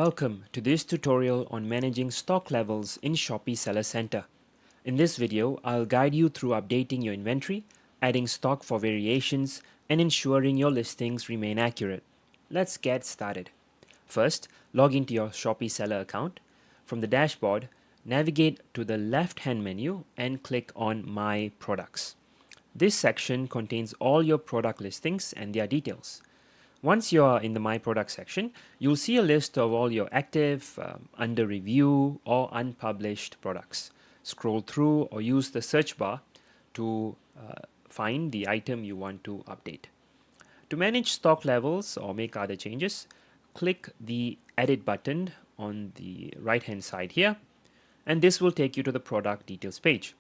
Welcome to this tutorial on managing stock levels in Shopee Seller Center. In this video, I'll guide you through updating your inventory, adding stock for variations, and ensuring your listings remain accurate. Let's get started. First, log into your Shopee Seller account. From the dashboard, navigate to the left-hand menu and click on My Products. This section contains all your product listings and their details. Once you are in the My Products section, you'll see a list of all your active, under review, or unpublished products. Scroll through or use the search bar to find the item you want to update. To manage stock levels or make other changes, click the Edit button on the right-hand side here, and this will take you to the product details page.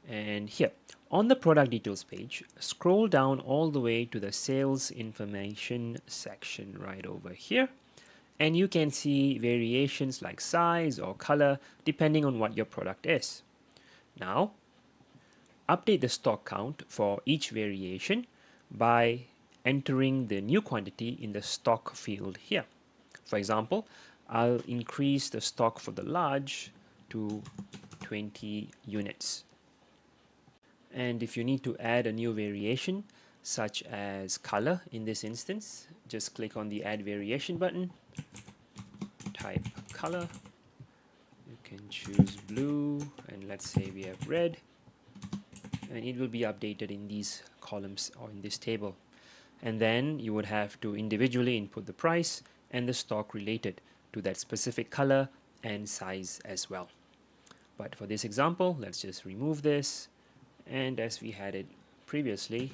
And here, on the product details page, scroll down all the way to the sales information section right over here, and you can see variations like size or color depending on what your product is. Now, update the stock count for each variation by entering the new quantity in the stock field here. For example, I'll increase the stock for the large to 20 units. And if you need to add a new variation, such as color in this instance, just click on the Add Variation button, type color, you can choose blue, and let's say we have red, and it will be updated in these columns or in this table. And then you would have to individually input the price and the stock related to that specific color and size as well. But for this example, let's just remove this. And as we had it previously,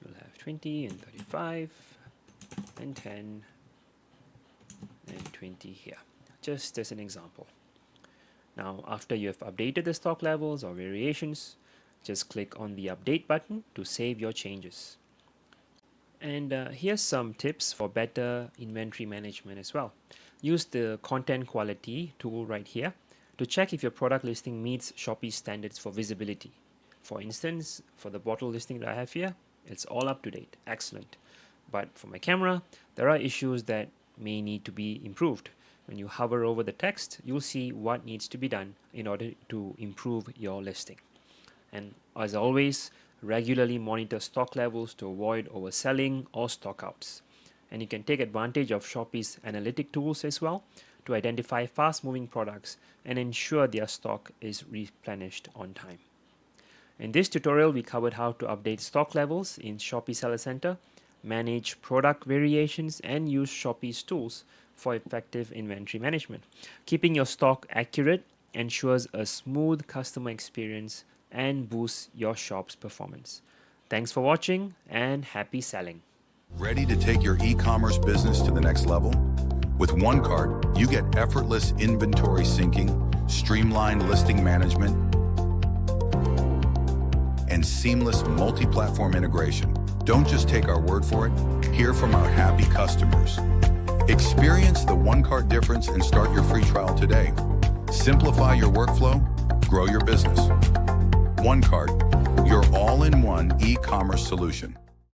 you'll have 20 and 35 and 10 and 20 here, just as an example. Now, after you have updated the stock levels or variations, just click on the Update button to save your changes. And here's some tips for better inventory management as well. Use the Content Quality tool right here to check if your product listing meets Shopee standards for visibility. For instance, for the bottle listing that I have here, it's all up to date, excellent. But for my camera, there are issues that may need to be improved. When you hover over the text, you'll see what needs to be done in order to improve your listing. And as always, regularly monitor stock levels to avoid overselling or stockouts. And you can take advantage of Shopee's analytic tools as well to identify fast-moving products and ensure their stock is replenished on time. In this tutorial, we covered how to update stock levels in Shopee Seller Center, manage product variations, and use Shopee's tools for effective inventory management. Keeping your stock accurate ensures a smooth customer experience and boosts your shop's performance. Thanks for watching and happy selling. Ready to take your e-commerce business to the next level? With OneCart, you get effortless inventory syncing, streamlined listing management, and seamless multi-platform integration. Don't just take our word for it, hear from our happy customers. Experience the OneCart difference and start your free trial today. Simplify your workflow, grow your business. OneCart, your all-in-one e-commerce solution.